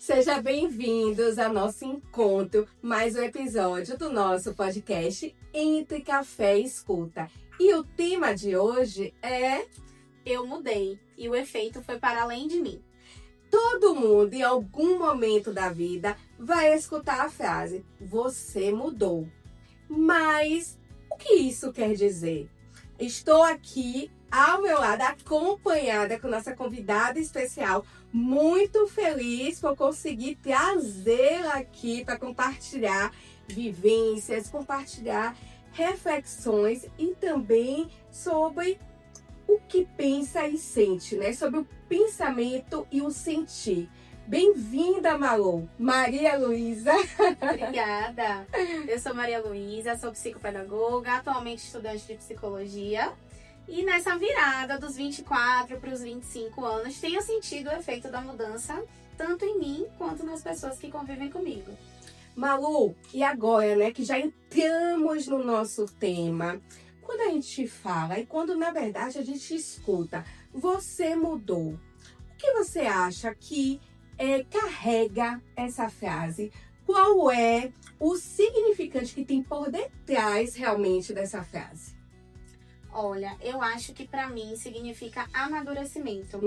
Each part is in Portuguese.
Sejam bem-vindos ao nosso encontro, mais um episódio do nosso podcast Entre Café e Escuta. E o tema de hoje é... Eu mudei e o efeito foi para além de mim. Todo mundo, em algum momento da vida, vai escutar a frase "Você mudou". Mas o que isso quer dizer? Estou aqui ao meu lado, acompanhada com nossa convidada especial, muito feliz por conseguir trazê-la aqui para compartilhar vivências, compartilhar reflexões e também sobre o que pensa e sente, né? Sobre o pensamento e o sentir. Bem-vinda, Malu! Maria Luísa. Obrigada! Eu sou Maria Luísa, sou psicopedagoga, atualmente estudante de psicologia. E nessa virada dos 24 para os 25 anos, tenho sentido o efeito da mudança, tanto em mim quanto nas pessoas que convivem comigo. Malu, e agora, né, que já entramos no nosso tema, quando a gente fala e quando, na verdade, a gente escuta, você mudou, o que você acha que carrega essa frase? Qual é o significante que tem por detrás realmente dessa frase? Olha, eu acho que pra mim significa amadurecimento.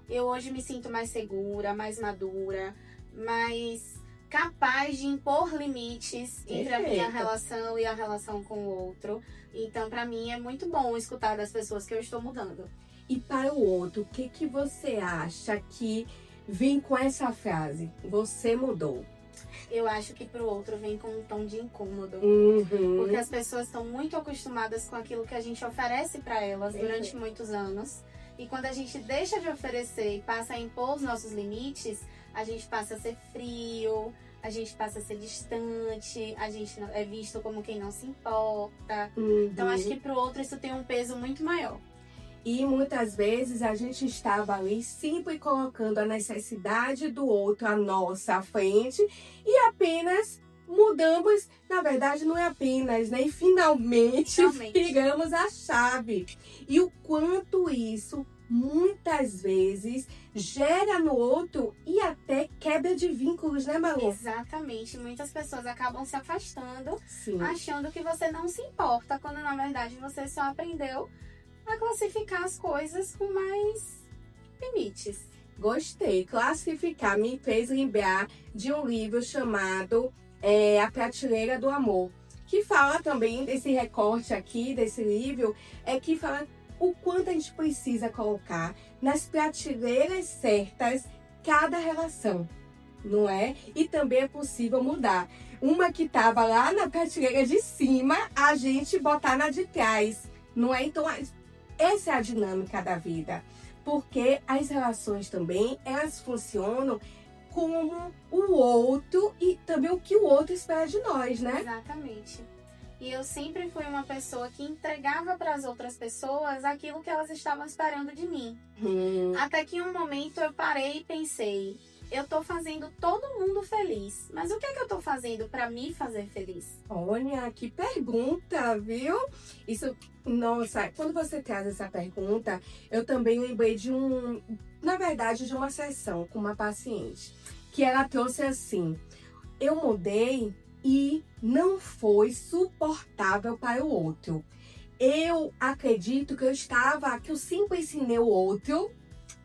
Eu hoje me sinto mais segura, mais madura, mais capaz de impor limites entre a minha relação e a relação com o outro. Então, pra mim, é muito bom escutar das pessoas que eu estou mudando. E para o outro, o que você acha que vem com essa frase? Você mudou. Eu acho que pro outro vem com um tom de incômodo. Porque as pessoas estão muito acostumadas com aquilo que a gente oferece para elas durante muitos anos. E quando a gente deixa de oferecer e passa a impor os nossos limites, a gente passa a ser frio, a gente passa a ser distante, a gente é visto como quem não se importa. Então acho que pro outro isso tem um peso muito maior. E muitas vezes a gente estava ali sempre colocando a necessidade do outro à nossa frente e apenas mudamos, na verdade não é apenas, né? E finalmente viramos a chave. E o quanto isso muitas vezes gera no outro e até quebra de vínculos, né, Malu? Exatamente. Muitas pessoas acabam se afastando, Sim, achando que você não se importa, quando na verdade você só aprendeu a classificar as coisas com mais limites. Gostei. Classificar me fez lembrar de um livro chamado A Prateleira do Amor, que fala também desse recorte aqui, desse livro, que fala o quanto a gente precisa colocar nas prateleiras certas cada relação, não é? E também é possível mudar. Uma que estava lá na prateleira de cima, a gente botar na de trás, não é? Então, essa é a dinâmica da vida, porque as relações também, elas funcionam como o outro e também o que o outro espera de nós, né? Exatamente. E eu sempre fui uma pessoa que entregava para as outras pessoas aquilo que elas estavam esperando de mim. Até que em um momento eu parei e pensei, eu tô fazendo todo mundo feliz, mas o que é que eu tô fazendo para me fazer feliz? Olha, que pergunta, viu? Isso, nossa, quando você traz essa pergunta, eu também lembrei de de uma sessão com uma paciente, que ela trouxe assim, eu mudei e não foi suportável para o outro. Eu acredito que eu sempre ensinei o outro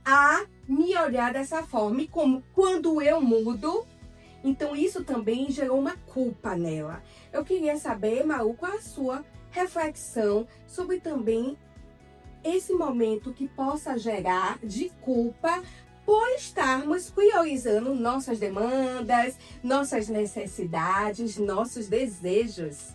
a me olhar dessa forma. E como quando eu mudo, então isso também gerou uma culpa nela. Eu queria saber, Malu, qual a sua reflexão sobre também esse momento que possa gerar de culpa por estarmos priorizando nossas demandas, nossas necessidades, nossos desejos.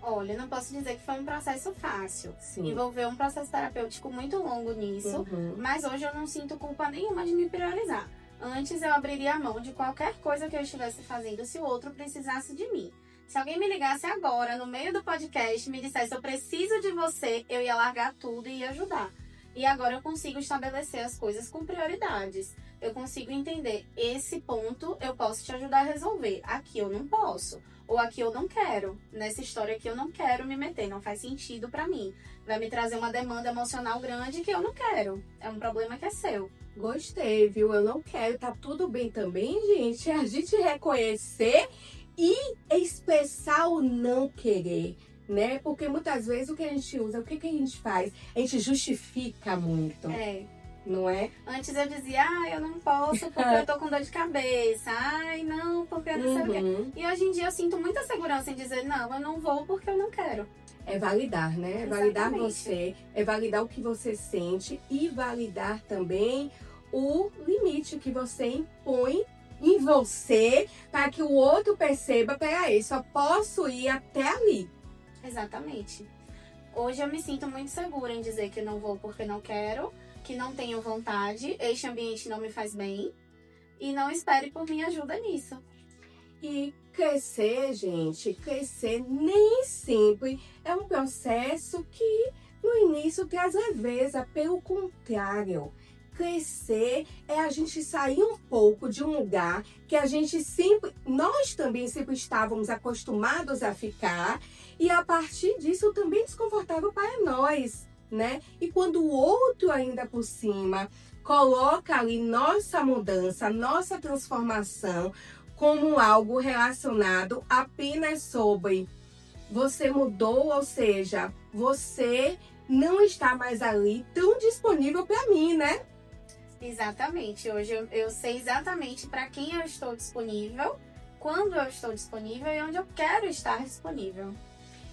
Olha, eu não posso dizer que foi um processo fácil. Sim. Envolveu um processo terapêutico muito longo nisso, mas hoje eu não sinto culpa nenhuma de me priorizar. Antes eu abriria a mão de qualquer coisa que eu estivesse fazendo se o outro precisasse de mim. Se alguém me ligasse agora, no meio do podcast, e me dissesse eu preciso de você, eu ia largar tudo e ia ajudar. E agora eu consigo estabelecer as coisas com prioridades. Eu consigo entender, esse ponto eu posso te ajudar a resolver. Aqui eu não posso. Ou aqui eu não quero. Nessa história aqui eu não quero me meter. Não faz sentido pra mim. Vai me trazer uma demanda emocional grande que eu não quero. É um problema que é seu. Gostei, viu? Eu não quero, tá tudo bem também, gente. A gente reconhecer e expressar o não querer, né? Porque muitas vezes o que a gente usa, o que a gente faz? A gente justifica muito, não é? Antes eu dizia, eu não posso porque eu tô com dor de cabeça. Ai, não, porque eu não sei o quê. E hoje em dia eu sinto muita segurança em dizer, não, eu não vou porque eu não quero. É validar, né? É validar você, é validar o que você sente e validar também o limite que você impõe em você para que o outro perceba, peraí, só posso ir até ali. Exatamente. Hoje eu me sinto muito segura em dizer que não vou porque não quero, que não tenho vontade, este ambiente não me faz bem e não espere por minha ajuda nisso. E crescer, gente, crescer nem sempre é um processo que no início traz leveza, pelo contrário. Crescer é a gente sair um pouco de um lugar que a gente sempre, nós também sempre estávamos acostumados a ficar e a partir disso também desconfortável para nós, né? E quando o outro ainda por cima coloca ali nossa mudança, nossa transformação como algo relacionado apenas sobre você mudou, ou seja, você não está mais ali tão disponível para mim, né? Exatamente. Hoje eu sei exatamente para quem eu estou disponível, quando eu estou disponível e onde eu quero estar disponível.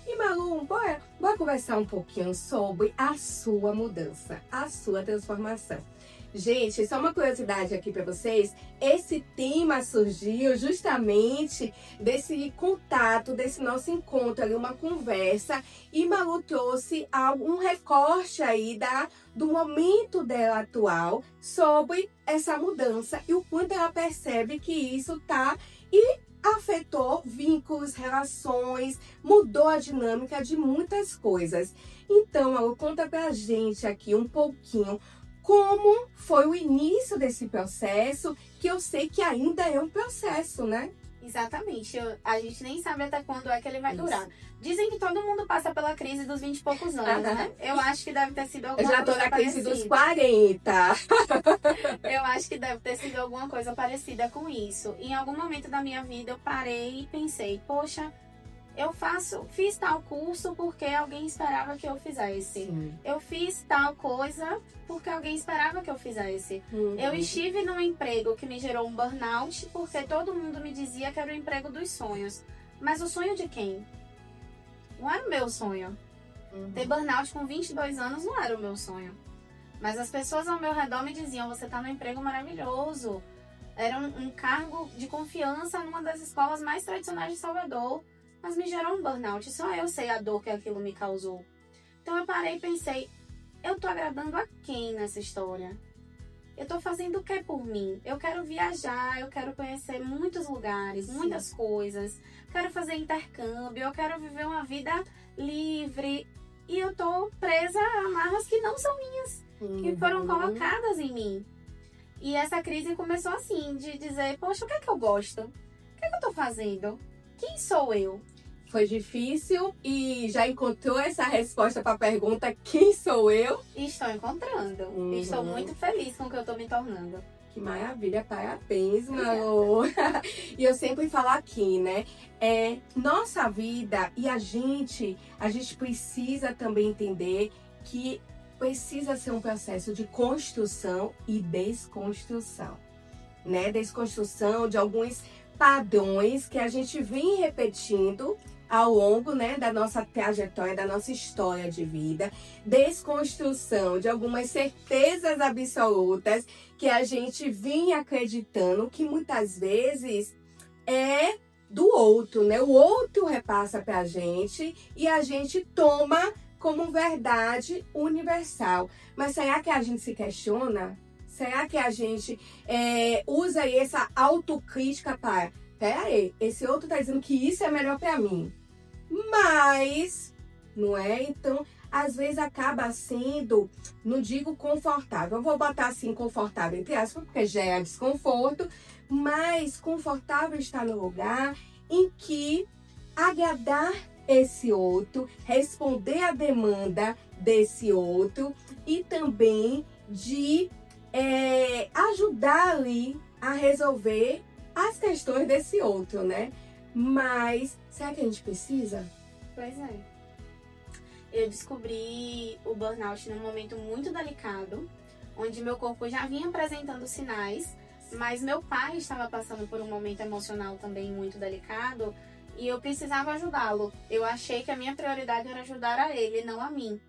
E Malu, bora conversar um pouquinho sobre a sua mudança, a sua transformação. Gente, só uma curiosidade aqui para vocês, esse tema surgiu justamente desse contato, desse nosso encontro ali, uma conversa, e Malu trouxe um recorte aí do momento dela atual sobre essa mudança e o quanto ela percebe que isso tá e afetou vínculos, relações, mudou a dinâmica de muitas coisas. Então, Malu, conta pra gente aqui um pouquinho como foi o início desse processo, que eu sei que ainda é um processo, né? Exatamente. A gente nem sabe até quando é que ele vai durar. Dizem que todo mundo passa pela crise dos 20 e poucos anos, né? Eu acho que deve ter sido alguma coisa parecida. Eu já tô na crise dos 40. Eu acho que deve ter sido alguma coisa parecida com isso. Em algum momento da minha vida eu parei e pensei, poxa, fiz tal curso porque alguém esperava que eu fizesse. Sim. Eu fiz tal coisa porque alguém esperava que eu fizesse. Eu estive num emprego que me gerou um burnout porque todo mundo me dizia que era o emprego dos sonhos. Mas o sonho de quem? Não era o meu sonho. Ter burnout com 22 anos não era o meu sonho. Mas as pessoas ao meu redor me diziam, você tá num emprego maravilhoso. Era um cargo de confiança numa das escolas mais tradicionais de Salvador. Mas me gerou um burnout. Só eu sei a dor que aquilo me causou. Então eu parei e pensei, eu tô agradando a quem nessa história? Eu tô fazendo o que por mim? Eu quero viajar, eu quero conhecer muitos lugares, muitas coisas. Quero fazer intercâmbio, eu quero viver uma vida livre. E eu tô presa a amarras que não são minhas, que foram colocadas em mim. E essa crise começou assim, de dizer, poxa, o que é que eu gosto? O que é que eu tô fazendo? Quem sou eu? Foi difícil e já encontrou essa resposta para a pergunta quem sou eu? Estou encontrando. Estou muito feliz com o que eu estou me tornando. Que maravilha, parabéns, Malu. E eu sempre falo aqui, né? Nossa vida e a gente precisa também entender que precisa ser um processo de construção e desconstrução, né? Desconstrução de alguns padrões que a gente vem repetindo ao longo, né, da nossa trajetória, da nossa história de vida, desconstrução de algumas certezas absolutas que a gente vem acreditando que muitas vezes é do outro, né? O outro repassa pra gente e a gente toma como verdade universal. Mas será que a gente se questiona? Será que a gente usa aí essa autocrítica para... Peraí, esse outro tá dizendo que isso é melhor para mim. Mas, não é? Então, às vezes acaba sendo, não digo confortável. Eu vou botar assim, confortável entre aspas, porque gera desconforto. Mas confortável está no lugar em que agradar esse outro, responder a demanda desse outro e também de ajudar ali a resolver as questões desse outro, né? Mas será que a gente precisa? Pois é. Eu descobri o burnout num momento muito delicado, onde meu corpo já vinha apresentando sinais, mas meu pai estava passando por um momento emocional também muito delicado e eu precisava ajudá-lo. Eu achei que a minha prioridade era ajudar a ele, não a mim.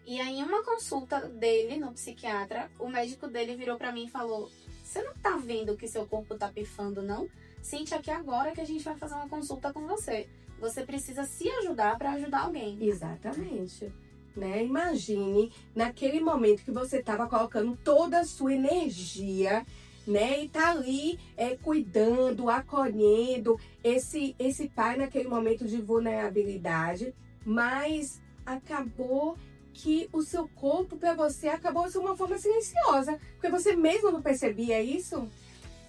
E aí, em uma consulta dele no psiquiatra, o médico dele virou pra mim e falou: "Você não tá vendo que seu corpo tá pifando, não? Sente aqui agora que a gente vai fazer uma consulta com você. Você precisa se ajudar para ajudar alguém." Exatamente. Né? Imagine naquele momento que você estava colocando toda a sua energia, né? E tá ali cuidando, acolhendo esse pai naquele momento de vulnerabilidade, mas acabou que o seu corpo para você acabou de uma forma silenciosa, porque você mesmo não percebia isso?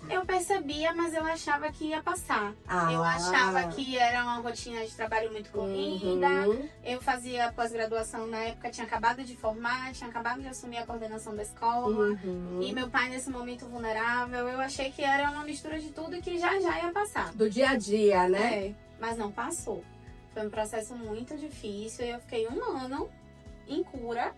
Eu percebia, mas eu achava que ia passar. Eu achava que era uma rotina de trabalho muito corrida. Eu fazia pós-graduação na época, tinha acabado de formar, tinha acabado de assumir a coordenação da escola. E meu pai nesse momento vulnerável. Eu achei que era uma mistura de tudo e que já ia passar. Do dia a dia, né? Mas não passou. Foi um processo muito difícil e eu fiquei 1 ano em cura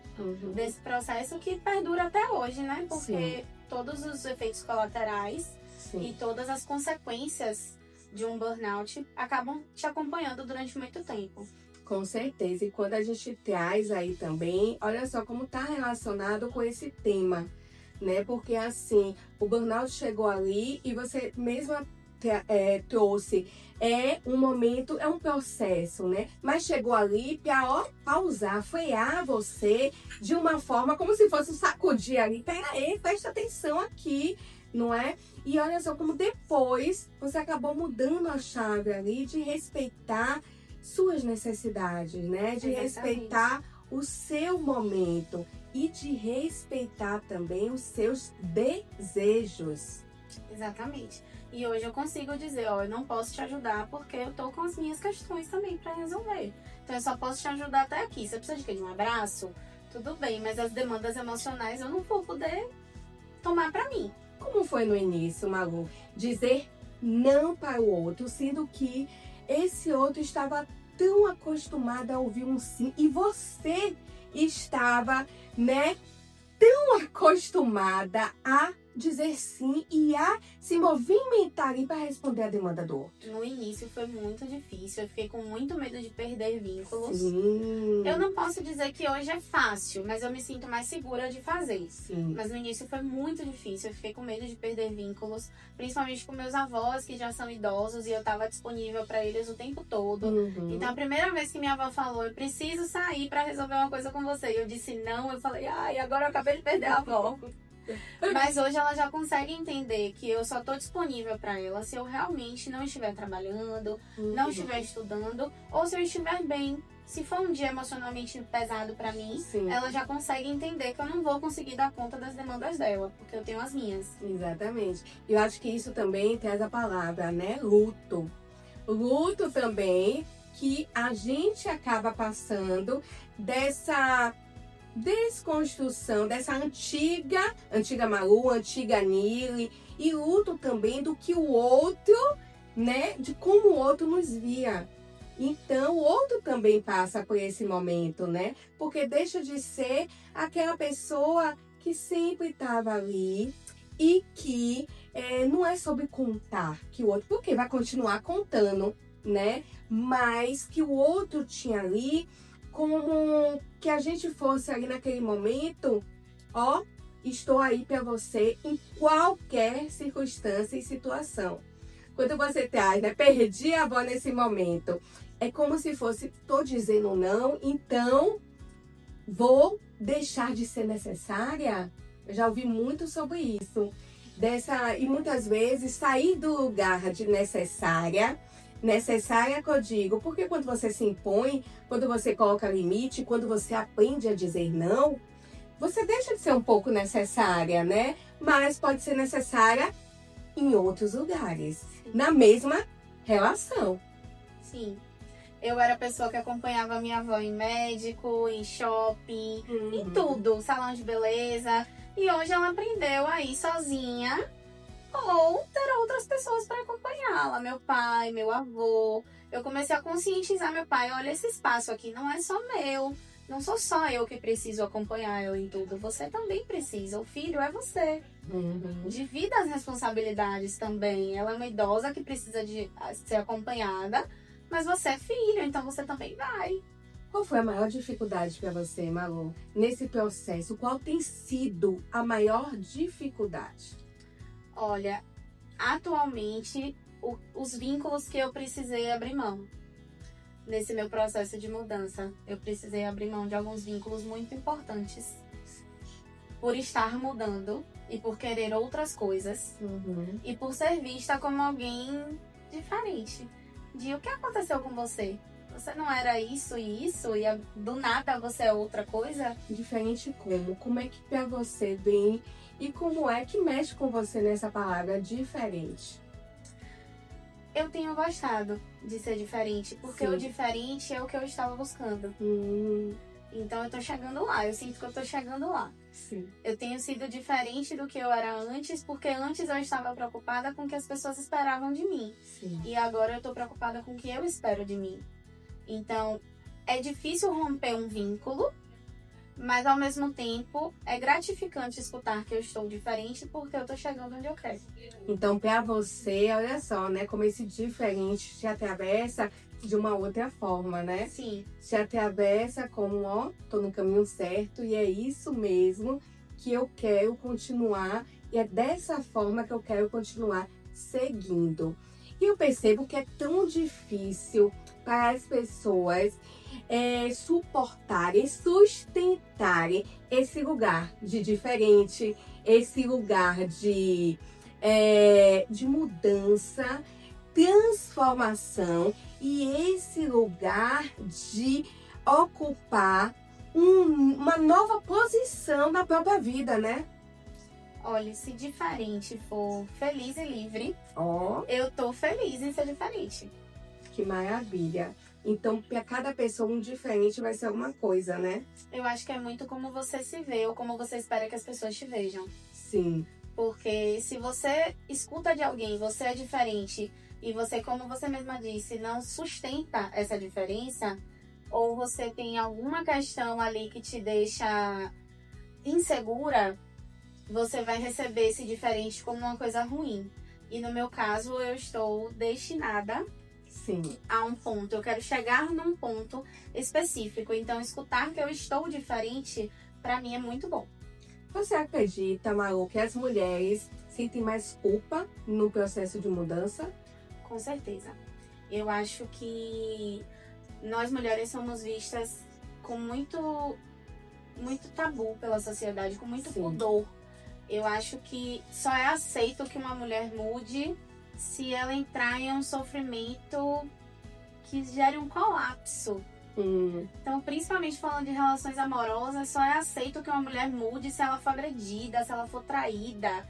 desse processo que perdura até hoje, né? Porque todos os efeitos colaterais e todas as consequências de um burnout acabam te acompanhando durante muito tempo. Com certeza. E quando a gente traz aí também, olha só como está relacionado com esse tema, né? Porque assim, o burnout chegou ali e você mesma trouxe, um momento, um processo, né? Mas chegou ali para pausar, frear você de uma forma como se fosse sacudir ali. Peraí, presta atenção aqui, não é? E olha só como depois você acabou mudando a chave ali de respeitar suas necessidades, né? De respeitar o seu momento e de respeitar também os seus desejos. Exatamente. E hoje eu consigo dizer, eu não posso te ajudar porque eu tô com as minhas questões também para resolver. Então eu só posso te ajudar até aqui. Você precisa de quê? De um abraço? Tudo bem, mas as demandas emocionais eu não vou poder tomar para mim. Como foi no início, Malu? Dizer não para o outro, sendo que esse outro estava tão acostumado a ouvir um sim e você estava, né, tão acostumada a dizer sim e a se movimentar para responder a demanda do outro. No início foi muito difícil, eu fiquei com muito medo de perder vínculos. Sim. Eu não posso dizer que hoje é fácil, mas eu me sinto mais segura de fazer. Sim. Mas no início foi muito difícil, eu fiquei com medo de perder vínculos, principalmente com meus avós que já são idosos e eu estava disponível para eles o tempo todo. Então a primeira vez que minha avó falou, eu preciso sair para resolver uma coisa com você, e eu disse não, eu falei, agora eu acabei de perder a avó. Mas hoje ela já consegue entender que eu só tô disponível para ela se eu realmente não estiver trabalhando, não estiver estudando, ou se eu estiver bem. Se for um dia emocionalmente pesado para mim, ela já consegue entender que eu não vou conseguir dar conta das demandas dela, porque eu tenho as minhas. Exatamente. Eu acho que isso também traz a palavra, né? Luto. Luto também que a gente acaba passando dessa desconstrução dessa antiga Malu, antiga Nili, e luto também do que o outro, né, de como o outro nos via. Então, o outro também passa por esse momento, né, porque deixa de ser aquela pessoa que sempre estava ali e que não é sobre contar que o outro, porque vai continuar contando, né, mas que o outro tinha ali como que a gente fosse ali naquele momento, estou aí para você em qualquer circunstância e situação. Quando você traz, né, perdi a avó nesse momento, é como se fosse, tô dizendo não, então vou deixar de ser necessária. Eu já ouvi muito sobre isso. E muitas vezes sair do lugar de necessária que eu digo, porque quando você se impõe, quando você coloca limite, quando você aprende a dizer não, você deixa de ser um pouco necessária, né? Mas pode ser necessária em outros lugares, na mesma relação. Sim. Eu era a pessoa que acompanhava a minha avó em médico, em shopping, em tudo, salão de beleza. E hoje ela aprendeu a ir sozinha ou ter outras pessoas para acompanhá-la. Meu pai, meu avô. Eu comecei a conscientizar meu pai, olha, esse espaço aqui não é só meu. Não sou só eu que preciso acompanhar eu em tudo. Você também precisa. O filho é você. Divida as responsabilidades também. Ela é uma idosa que precisa de ser acompanhada, mas você é filho, então você também vai. Qual foi a maior dificuldade para você, Malu, nesse processo? Qual tem sido a maior dificuldade? Olha, atualmente, os vínculos que eu precisei abrir mão. Nesse meu processo de mudança, eu precisei abrir mão de alguns vínculos muito importantes. Por estar mudando e por querer outras coisas. E por ser vista como alguém diferente. De o que aconteceu com você? Você não era isso e isso e do nada você é outra coisa? Diferente como? Como é que pra você vem e como é que mexe com você nessa palavra diferente? Eu tenho gostado de ser diferente, porque Sim. o diferente é o que eu estava buscando. Então eu tô chegando lá, eu sinto que eu tô chegando lá. Sim. Eu tenho sido diferente do que eu era antes, porque antes eu estava preocupada com o que as pessoas esperavam de mim. Sim. E agora eu tô preocupada com o que eu espero de mim. Então, é difícil romper um vínculo, mas ao mesmo tempo é gratificante escutar que eu estou diferente porque eu tô chegando onde eu quero. Então, pra você, olha só, né? Como esse diferente te atravessa de uma outra forma, né? Sim. Te atravessa como, ó, tô no caminho certo e é isso mesmo que eu quero continuar. E é dessa forma que eu quero continuar seguindo. E eu percebo que é tão difícil para as pessoas suportarem, sustentarem esse lugar de diferente, esse lugar de mudança, transformação e esse lugar de ocupar uma nova posição na própria vida, né? Olha, se diferente for feliz e livre, Ó, eu tô feliz em ser diferente. que maravilha. Então, para cada pessoa, um diferente vai ser uma coisa, né? Eu acho que é muito como você se vê ou como você espera que as pessoas te vejam. Sim. Porque se você escuta de alguém, você é diferente e você, como você mesma disse, não sustenta essa diferença, ou você tem alguma questão ali que te deixa insegura, você vai receber esse diferente como uma coisa ruim. E no meu caso, eu estou destinada Sim. a um ponto. Eu quero chegar num ponto específico. Então, escutar que eu estou diferente, pra mim, é muito bom. Você acredita, Malu, que as mulheres sentem mais culpa no processo de mudança? Com certeza. Eu acho que nós mulheres somos vistas com muito tabu pela sociedade, com muito Sim. pudor. Eu acho que só é aceito que uma mulher mude se ela entrar em um sofrimento que gere um colapso. Então, principalmente falando de relações amorosas, só é aceito que uma mulher mude se ela for agredida, se ela for traída.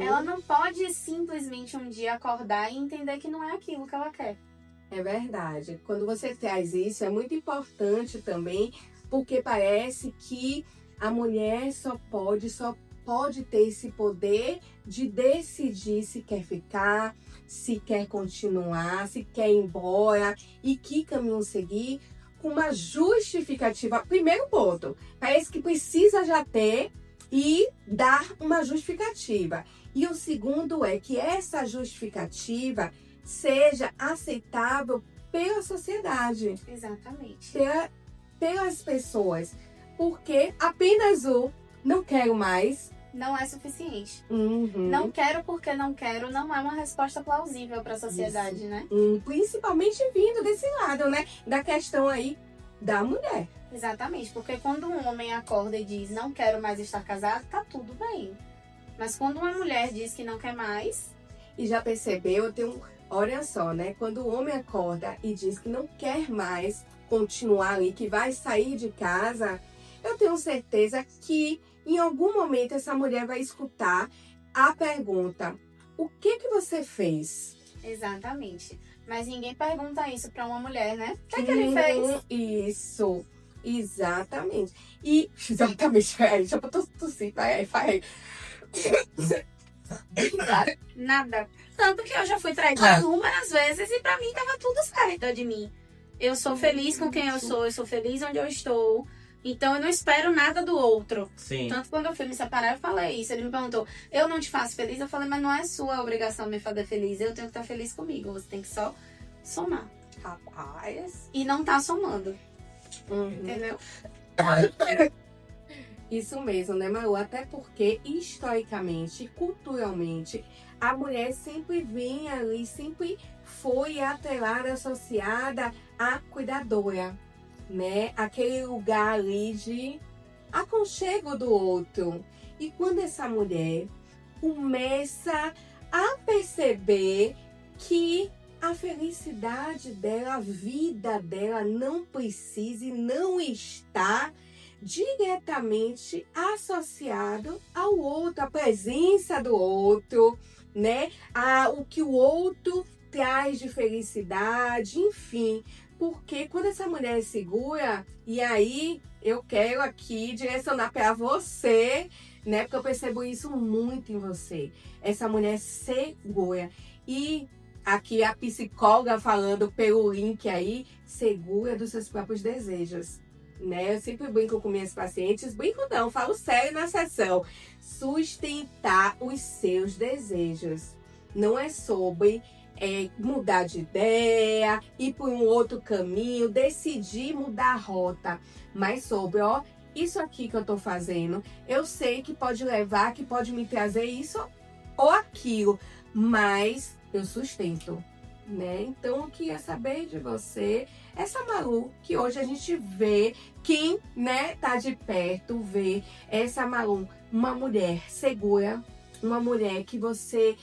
Ela não pode simplesmente um dia acordar e entender que não é aquilo que ela quer. É verdade. Quando você traz isso, é muito importante também, porque parece que a mulher só pode ter esse poder de decidir se quer ficar, se quer continuar, se quer ir embora e que caminho seguir, com uma justificativa. Primeiro ponto, parece que precisa já ter e dar uma justificativa. E o segundo é que essa justificativa seja aceitável pela sociedade. Exatamente. Pelas pessoas. Porque apenas o não quero mais não é suficiente. Uhum. Não quero porque não quero não é uma resposta plausível para a sociedade, Isso. né? Principalmente vindo desse lado, né? Da questão aí da mulher. Exatamente, porque quando um homem acorda e diz não quero mais estar casado, tá tudo bem. Mas quando uma mulher diz que não quer mais... E já percebeu, olha só, né? Quando o homem acorda e diz que não quer mais continuar ali, que vai sair de casa, eu tenho certeza que em algum momento essa mulher vai escutar a pergunta: o que você fez? Exatamente. Mas ninguém pergunta isso pra uma mulher, né? O que ele fez? Isso. Exatamente. E, exatamente, deixa eu tossir, vai. Nada. Tanto que eu já fui traída inúmeras vezes e pra mim tava tudo certo de mim. Eu sou feliz com quem eu sou feliz onde eu estou. Então eu não espero nada do outro. Sim. Tanto quando eu fui me separar, eu falei isso. Ele me perguntou, eu não te faço feliz? Eu falei, mas não é sua obrigação me fazer feliz. Eu tenho que estar feliz comigo. Você tem que só somar. Rapaz. E não tá somando. Entendeu? Isso mesmo, né, Malu? Até porque, historicamente, culturalmente, a mulher sempre vem ali, sempre foi atrelada, associada à cuidadora, né? Aquele lugar ali de aconchego do outro. E quando essa mulher começa a perceber que a felicidade dela, a vida dela não precisa e não está diretamente associado ao outro, à presença do outro, né? O que o outro traz de felicidade, enfim. Porque quando essa mulher é segura, e aí eu quero aqui direcionar para você, né? Porque eu percebo isso muito em você. Essa mulher segura. E aqui a psicóloga falando pelo link aí, segura dos seus próprios desejos. Né? Eu sempre brinco com minhas pacientes, brinco não, falo sério na sessão. Sustentar os seus desejos. Não é sobre mudar de ideia, ir por um outro caminho, decidir mudar a rota. Mas sobre, isso aqui que eu tô fazendo, eu sei que pode levar, que pode me trazer isso ou aquilo, mas eu sustento. Né? Então eu queria saber de você, essa Malu, que hoje a gente vê, quem, né, tá de perto, vê essa Malu, uma mulher segura, uma mulher que você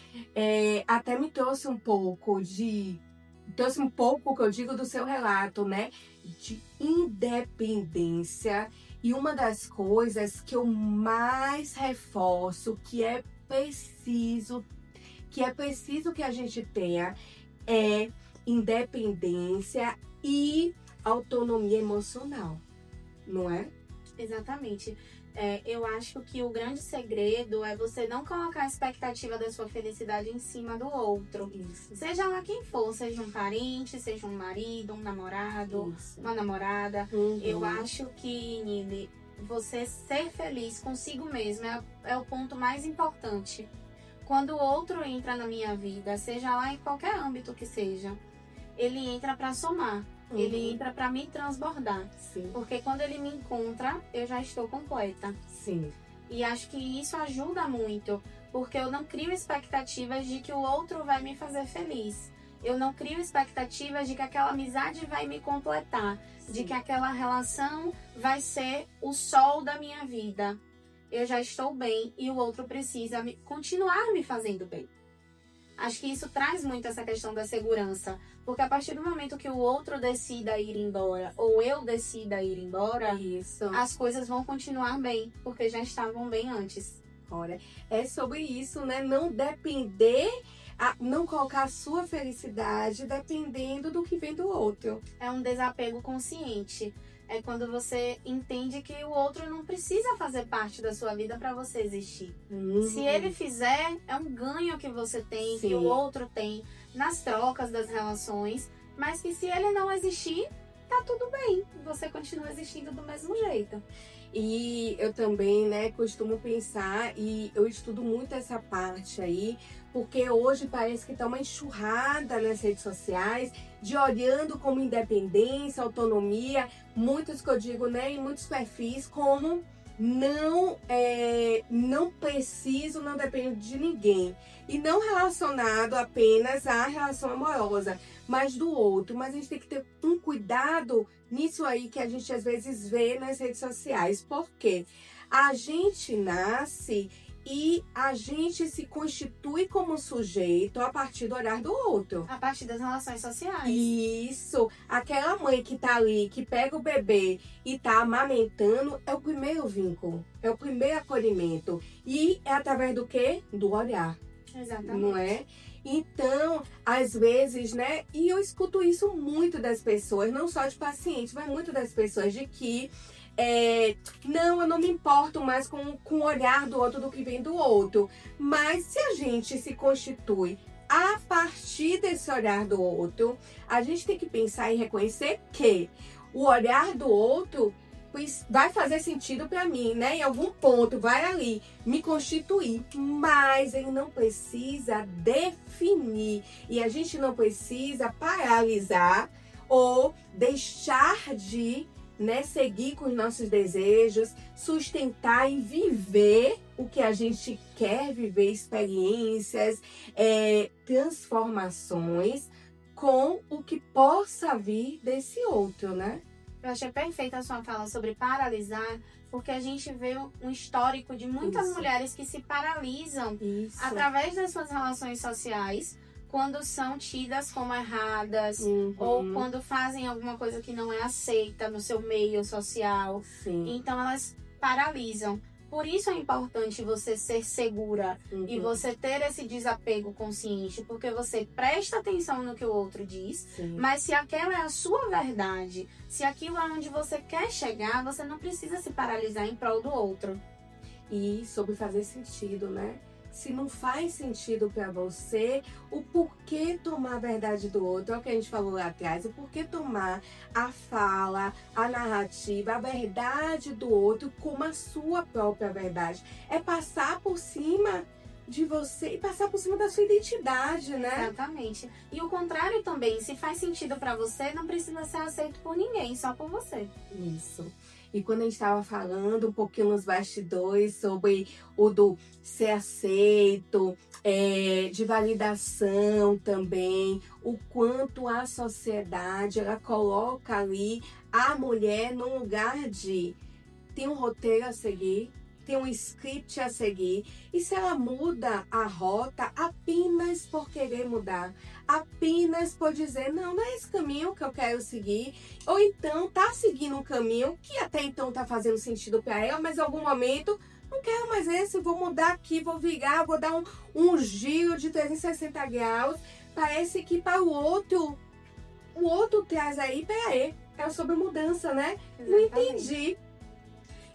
até me trouxe um pouco que eu digo do seu relato, né, de independência. E uma das coisas que eu mais reforço, que é preciso que a gente tenha, é independência e autonomia emocional, não é? Exatamente. Eu acho que o grande segredo é você não colocar a expectativa da sua felicidade em cima do outro. Isso. Seja lá quem for, seja um parente, seja um marido, um namorado, uma namorada. Eu acho que, Nili, você ser feliz consigo mesmo é o ponto mais importante. Quando o outro entra na minha vida, seja lá em qualquer âmbito que seja, ele entra para somar, ele entra para me transbordar. Sim. Porque quando ele me encontra, eu já estou completa. Sim. E acho que isso ajuda muito, porque eu não crio expectativas de que o outro vai me fazer feliz. Eu não crio expectativas de que aquela amizade vai me completar, de que aquela relação vai ser o sol da minha vida. Eu já estou bem e o outro precisa continuar me fazendo bem. Acho que isso traz muito essa questão da segurança, porque a partir do momento que o outro decida ir embora ou eu decida ir embora, as coisas vão continuar bem, porque já estavam bem antes. Olha, é sobre isso, né? Não depender, não colocar a sua felicidade dependendo do que vem do outro. É um desapego consciente. É quando você entende que o outro não precisa fazer parte da sua vida para você existir. Se ele fizer, é um ganho que você tem, que o outro tem nas trocas das relações. Mas que se ele não existir, tá tudo bem. Você continua existindo do mesmo jeito. E eu também, né, costumo pensar, e eu estudo muito essa parte aí, porque hoje parece que tá uma enxurrada nas redes sociais, de olhando como independência, autonomia, muitos que eu digo, né, em muitos perfis, como não preciso, não dependo de ninguém. E não relacionado apenas à relação amorosa, mas do outro. Mas a gente tem que ter um cuidado nisso aí que a gente às vezes vê nas redes sociais. Porque a gente nasce e a gente se constitui como sujeito a partir do olhar do outro. A partir das relações sociais. Isso. Aquela mãe que tá ali, que pega o bebê e tá amamentando, é o primeiro vínculo. É o primeiro acolhimento. E é através do quê? Do olhar. Exatamente. Não é? Então, às vezes, né? E eu escuto isso muito das pessoas, não só de pacientes, mas muito das pessoas, de que não, eu não me importo mais com o olhar do outro, do que vem do outro. Mas se a gente se constitui a partir desse olhar do outro, a gente tem que pensar e reconhecer que o olhar do outro vai fazer sentido para mim, né? Em algum ponto, vai ali me constituir, mas ele não precisa definir. E a gente não precisa paralisar ou deixar de, né, seguir com os nossos desejos, sustentar e viver o que a gente quer viver, experiências, transformações com o que possa vir desse outro, né? Eu achei perfeita a sua fala sobre paralisar, porque a gente vê um histórico de muitas mulheres que se paralisam através das suas relações sociais, quando são tidas como erradas, ou quando fazem alguma coisa que não é aceita no seu meio social. Então elas paralisam. Por isso é importante você ser segura e você ter esse desapego consciente, porque você presta atenção no que o outro diz, mas se aquela é a sua verdade, se aquilo é onde você quer chegar, você não precisa se paralisar em prol do outro. E sobre fazer sentido, né? Se não faz sentido para você, o porquê tomar a verdade do outro, é o que a gente falou lá atrás, o porquê tomar a fala, a narrativa, a verdade do outro como a sua própria verdade. É passar por cima de você e passar por cima da sua identidade, né? Exatamente. E o contrário também, se faz sentido para você, não precisa ser aceito por ninguém, só por você. Isso. E quando a gente estava falando um pouquinho nos bastidores sobre o do ser aceito, de validação também, o quanto a sociedade ela coloca ali a mulher num lugar de tem um roteiro a seguir, tem um script a seguir, e se ela muda a rota apenas por querer mudar, apenas por dizer, não é esse caminho que eu quero seguir, ou então tá seguindo um caminho que até então tá fazendo sentido para ela, mas em algum momento não quero mais esse, vou mudar aqui, vou virar, vou dar um giro de 360 graus. Parece que para o outro traz aí, peraí, é sobre mudança, né? Exatamente. Não entendi.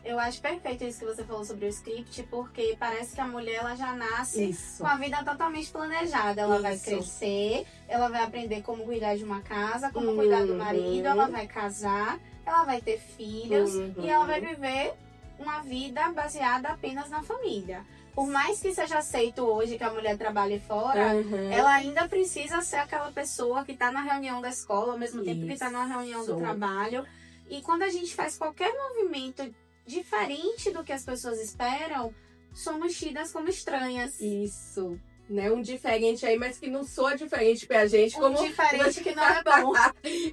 Eu acho perfeito isso que você falou sobre o script, porque parece que a mulher ela já nasce com a vida totalmente planejada. Ela vai crescer, ela vai aprender como cuidar de uma casa, como cuidar do marido, ela vai casar, ela vai ter filhos e ela vai viver uma vida baseada apenas na família. Por mais que seja aceito hoje que a mulher trabalhe fora, ela ainda precisa ser aquela pessoa que está na reunião da escola, ao mesmo tempo que está na reunião do trabalho. E quando a gente faz qualquer movimento diferente do que as pessoas esperam, somos tidas como estranhas. Isso, né? Um diferente aí, mas que não soa diferente pra gente. Como diferente que não é bom.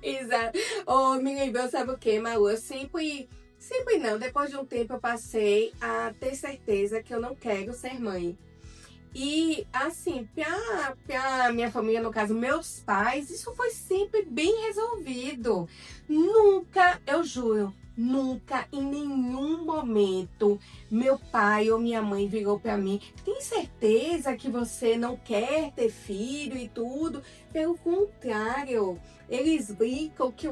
Exato. Oh, me lembrou, sabe o que, Malu? Eu sempre não. Depois de um tempo eu passei a ter certeza que eu não quero ser mãe. E, assim, pra minha família, no caso, meus pais, isso foi sempre bem resolvido. Nunca, eu juro, nunca, em nenhum momento, meu pai ou minha mãe virou pra mim, tem certeza que você não quer ter filho e tudo? Pelo contrário, eles brincam que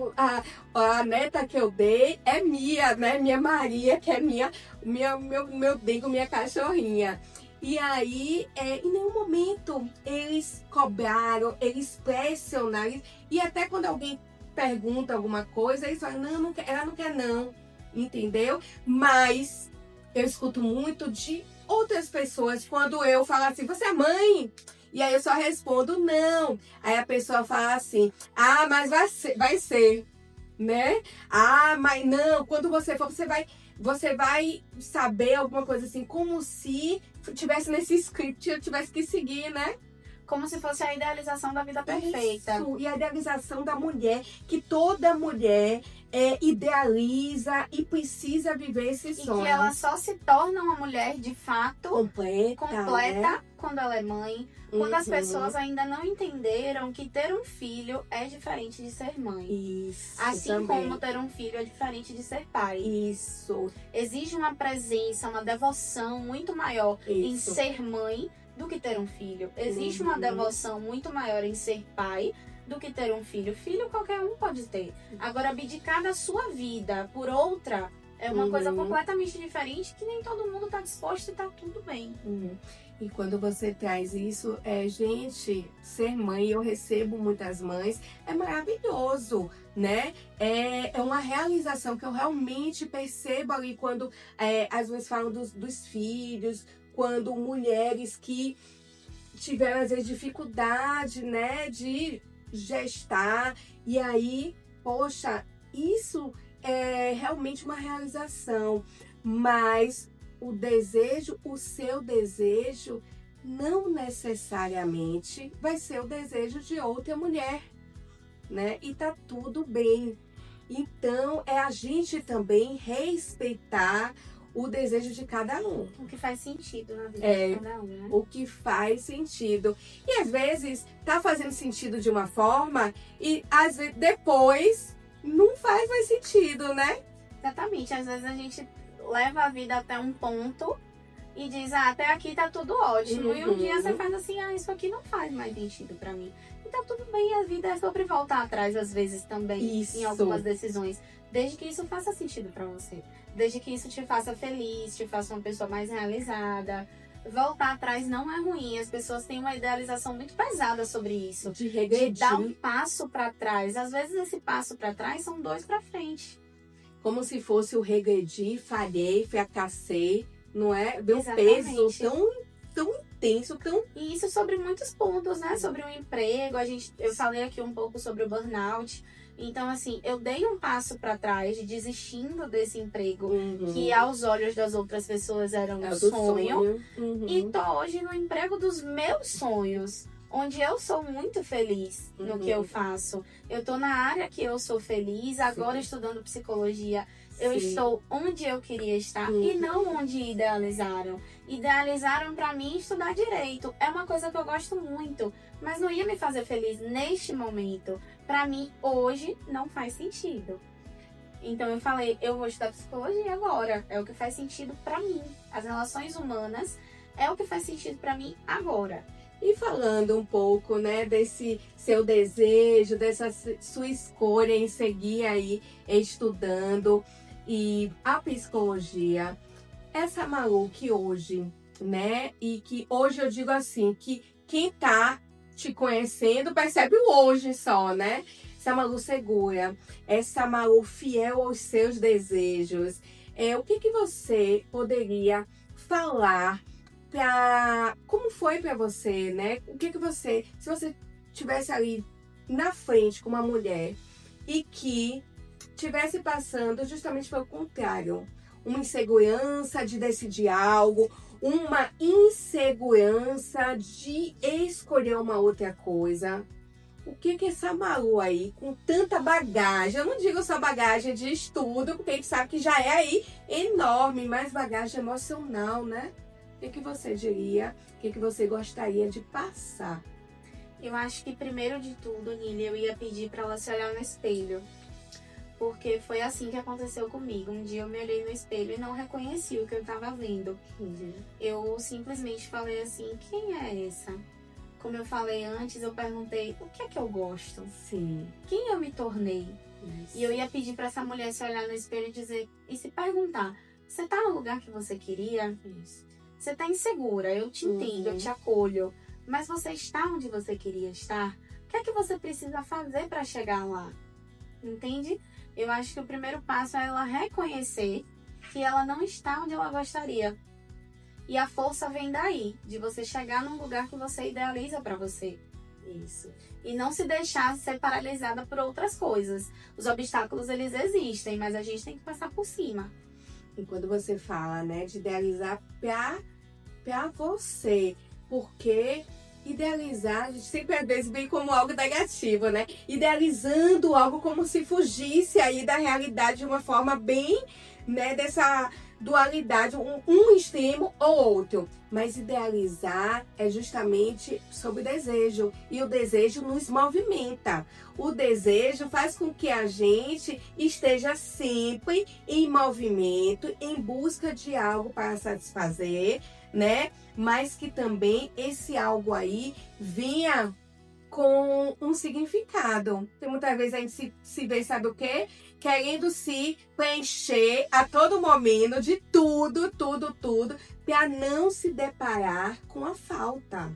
a neta que eu dei é minha, né? Minha Maria, que é meu dengo, minha cachorrinha. E aí, em nenhum momento, eles cobraram, eles pressionaram. E até quando alguém pergunta alguma coisa, eles falam, não quer, ela não quer não, entendeu? Mas eu escuto muito de outras pessoas quando eu falo assim, você é mãe? E aí eu só respondo, não. Aí a pessoa fala assim, mas vai ser, né? Mas não, quando você for, você vai saber alguma coisa assim, como se tivesse nesse script, eu tivesse que seguir, né? Como se fosse a idealização da vida perfeita. Isso, e a idealização da mulher, que toda mulher idealiza e precisa viver esse sonho. E que ela só se torna uma mulher de fato completa né? Quando ela é mãe. Quando as pessoas ainda não entenderam que ter um filho é diferente de ser mãe. Isso, assim também. como ter um filho é diferente de ser pai. Isso. Exige uma presença, uma devoção muito maior em ser mãe do que ter um filho. Existe uma devoção muito maior em ser pai do que ter um filho. Filho qualquer um pode ter. Agora, abdicar da sua vida por outra é uma coisa completamente diferente que nem todo mundo está disposto e tá tudo bem. E quando você traz isso, gente, ser mãe, eu recebo muitas mães, é maravilhoso, né? É uma realização que eu realmente percebo ali quando às vezes falam dos filhos, quando mulheres que tiveram às vezes dificuldade, né, de gestar, e aí, poxa, isso é realmente uma realização, mas o desejo, o seu desejo, não necessariamente vai ser o desejo de outra mulher, né? E tá tudo bem. Então, é a gente também respeitar o desejo de cada um. O que faz sentido na vida de cada um, né? O que faz sentido. E às vezes tá fazendo sentido de uma forma e às vezes depois não faz mais sentido, né? Exatamente. Às vezes a gente leva a vida até um ponto e diz, até aqui tá tudo ótimo. E um dia você faz assim, isso aqui não faz mais sentido pra mim. E tá tudo bem, a vida é sobre voltar atrás às vezes também, em algumas decisões. Desde que isso faça sentido pra você. Desde que isso te faça feliz, te faça uma pessoa mais realizada. Voltar atrás não é ruim. As pessoas têm uma idealização muito pesada sobre isso. De dar um passo pra trás. Às vezes esse passo pra trás são 2 pra frente. Como se fosse o regredir, falhei, fracassei, não é? Deu um peso tão intenso, tão... E isso sobre muitos pontos, né? Sobre o emprego, eu falei aqui um pouco sobre o burnout. Então, assim, eu dei um passo para trás, desistindo desse emprego, que aos olhos das outras pessoas era um sonho. E tô hoje no emprego dos meus sonhos, onde eu sou muito feliz no que eu faço. Eu tô na área que eu sou feliz, agora estudando psicologia. Eu estou onde eu queria estar e não onde idealizaram. Idealizaram para mim estudar direito. É uma coisa que eu gosto muito, mas não ia me fazer feliz neste momento. Para mim, hoje, não faz sentido. Então eu falei, eu vou estudar psicologia agora. É o que faz sentido para mim. As relações humanas é o que faz sentido para mim agora. E falando um pouco, né, desse seu desejo, dessa sua escolha em seguir aí estudando e a psicologia, essa Malu que hoje, né, e que hoje eu digo assim, que quem tá te conhecendo percebe o hoje só, né? Essa Malu segura, essa Malu fiel aos seus desejos. O que você poderia falar como foi para você, né? O que você, se você tivesse ali na frente com uma mulher e que tivesse passando justamente pelo contrário, uma insegurança de decidir algo, uma insegurança de escolher uma outra coisa. O que essa Malu aí, com tanta bagagem, eu não digo só bagagem de estudo, porque a gente sabe que já é aí enorme, mas bagagem emocional, né? O que você diria? O que você gostaria de passar? Eu acho que primeiro de tudo, Nili, eu ia pedir para ela se olhar no espelho. Porque foi assim que aconteceu comigo. Um dia eu me olhei no espelho e não reconheci o que eu estava vendo. Eu simplesmente falei assim, quem é essa? Como eu falei antes, eu perguntei, o que é que eu gosto? Sim. Quem eu me tornei? E eu ia pedir para essa mulher se olhar no espelho e se perguntar, você tá no lugar que você queria? Você tá insegura, eu te entendo, eu te acolho. Mas você está onde você queria estar? O que é que você precisa fazer para chegar lá? Entende? Eu acho que o primeiro passo é ela reconhecer que ela não está onde ela gostaria. E a força vem daí, de você chegar num lugar que você idealiza para você. Isso. E não se deixar ser paralisada por outras coisas. Os obstáculos, eles existem, mas a gente tem que passar por cima. E quando você fala, né, de idealizar pra você, porque idealizar, a gente sempre às vezes vem como algo negativo, né? Idealizando algo como se fugisse aí da realidade de uma forma bem, né, dessa dualidade, um extremo ou outro. Mas idealizar é justamente sobre o desejo. E o desejo nos movimenta. O desejo faz com que a gente esteja sempre em movimento, em busca de algo para satisfazer, né? Mas que também esse algo aí venha com um significado. Porque muitas vezes a gente se vê, sabe o quê? Querendo se preencher a todo momento de tudo, para não se deparar com a falta.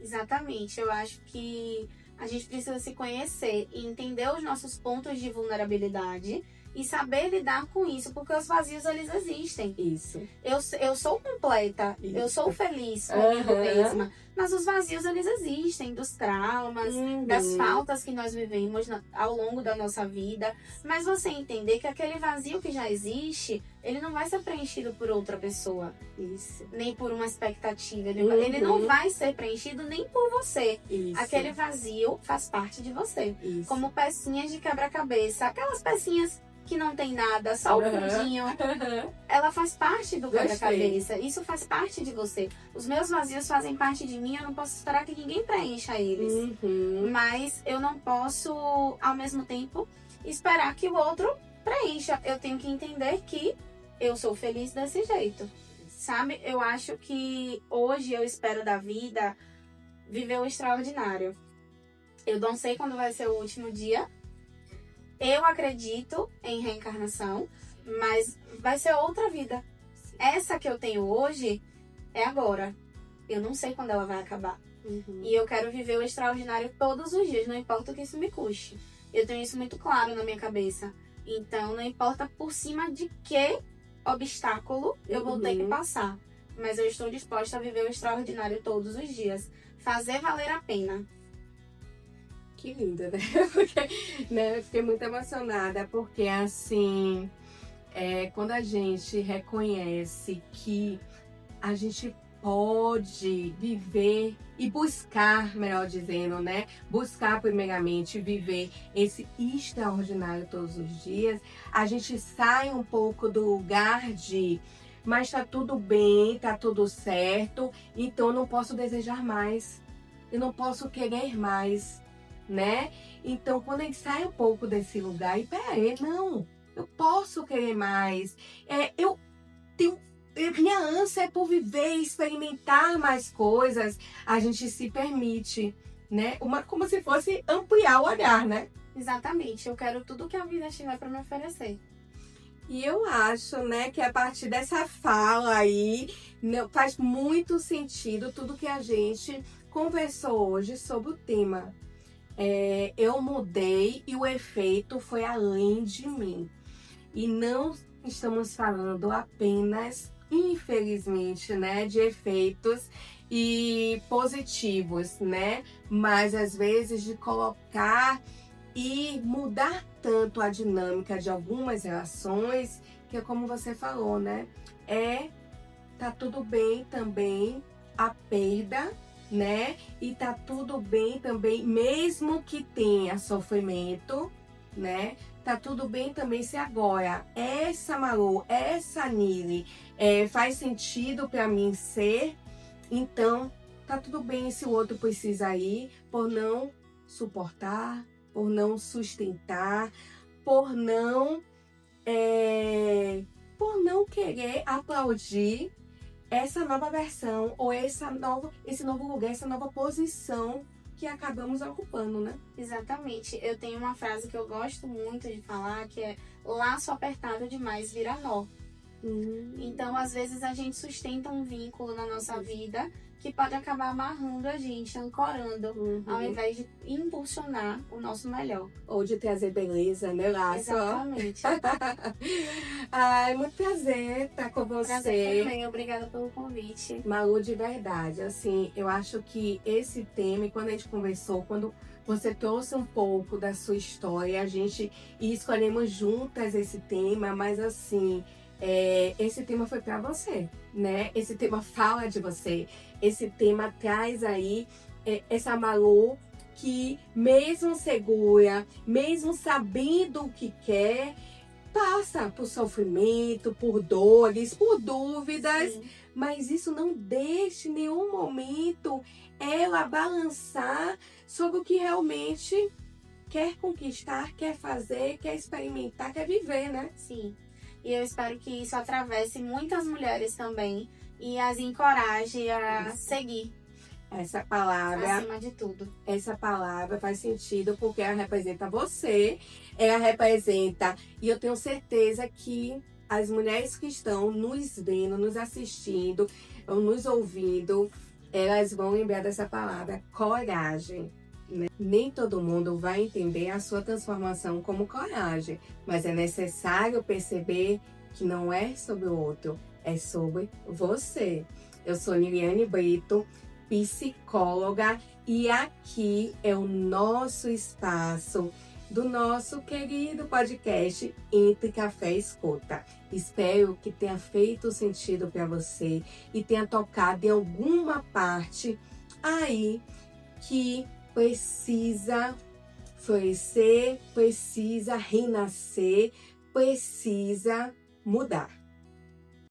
Exatamente. Eu acho que a gente precisa se conhecer e entender os nossos pontos de vulnerabilidade e saber lidar com isso, porque os vazios, eles existem. Isso. Eu sou completa, eu sou feliz comigo mesma, mas os vazios, eles existem, dos traumas, das faltas que nós vivemos ao longo da nossa vida. Mas você entender que aquele vazio que já existe, ele não vai ser preenchido por outra pessoa. Isso. Nem por uma expectativa. Ele não vai ser preenchido nem por você. Isso. Aquele vazio faz parte de você. Isso. Como pecinhas de quebra-cabeça. Aquelas pecinhas que não tem nada, só o fundinho. Ela faz parte do quebra-cabeça. Isso faz parte de você. Os meus vazios fazem parte de mim. Eu não posso esperar que ninguém preencha eles. Mas eu não posso, ao mesmo tempo, esperar que o outro preencha. Eu tenho que entender que eu sou feliz desse jeito. Sabe? Eu acho que hoje eu espero da vida viver o extraordinário. Eu não sei quando vai ser o último dia. Eu acredito em reencarnação, mas vai ser outra vida. Essa que eu tenho hoje é agora. Eu não sei quando ela vai acabar. E eu quero viver o extraordinário todos os dias, não importa o que isso me custe. Eu tenho isso muito claro na minha cabeça. Então, não importa por cima de que obstáculo eu vou ter que passar. Mas eu estou disposta a viver o extraordinário todos os dias. Fazer valer a pena. Que linda, né? Porque, né? Eu fiquei muito emocionada, porque assim, quando a gente reconhece que a gente pode viver e buscar, melhor dizendo, né? Buscar primeiramente viver esse extraordinário todos os dias, a gente sai um pouco do lugar de mas tá tudo bem, tá tudo certo, então eu não posso desejar mais, eu não posso querer mais, né? Então, quando a gente sai um pouco desse lugar, e peraí, não, eu posso querer mais, eu tenho, minha ânsia é por viver, experimentar mais coisas, a gente se permite, né? Como se fosse ampliar o olhar, né? Exatamente, eu quero tudo que a vida tiver para me oferecer. E eu acho, né, que a partir dessa fala aí, faz muito sentido tudo que a gente conversou hoje sobre o tema. Eu mudei e o efeito foi além de mim. E não estamos falando apenas, infelizmente, né, de efeitos e positivos, né? Mas às vezes de colocar e mudar tanto a dinâmica de algumas relações, que é como você falou, né? Tá tudo bem também a perda, né? E tá tudo bem também, mesmo que tenha sofrimento, né? Tá tudo bem também se agora essa Malu, essa Nili faz sentido para mim ser, então tá tudo bem se o outro precisa ir, por não suportar, por não sustentar, por não querer aplaudir essa nova versão ou esse novo lugar, essa nova posição que acabamos ocupando, né? Exatamente. Eu tenho uma frase que eu gosto muito de falar, que é laço apertado demais vira nó. Então, às vezes, a gente sustenta um vínculo na nossa vida que pode acabar amarrando a gente, ancorando, ao invés de impulsionar o nosso melhor. Ou de trazer beleza, né, laço? Exatamente. Ai, muito prazer estar com você. Prazer também, obrigada pelo convite. Malu, de verdade, assim, eu acho que esse tema, quando a gente conversou, quando você trouxe um pouco da sua história, a gente escolhemos juntas esse tema, mas assim, esse tema foi para você, né? Esse tema fala de você. Esse tema traz aí essa Malu que, mesmo segura, mesmo sabendo o que quer, passa por sofrimento, por dores, por dúvidas. Sim. Mas isso não deixa em nenhum momento ela balançar sobre o que realmente quer conquistar, quer fazer, quer experimentar, quer viver, né? Sim. E eu espero que isso atravesse muitas mulheres também e as encoraje a seguir. Essa palavra, acima de tudo. Essa palavra faz sentido porque ela representa você, ela representa, e eu tenho certeza que as mulheres que estão nos vendo, nos assistindo, ou nos ouvindo, elas vão lembrar dessa palavra, coragem. Né? Nem todo mundo vai entender a sua transformação como coragem, mas é necessário perceber que não é sobre o outro, é sobre você. Eu sou Niliane Brito, psicóloga, e aqui é o nosso espaço do nosso querido podcast Entre Café e Escuta. Espero que tenha feito sentido para você e tenha tocado em alguma parte aí que precisa florescer, precisa renascer, precisa mudar.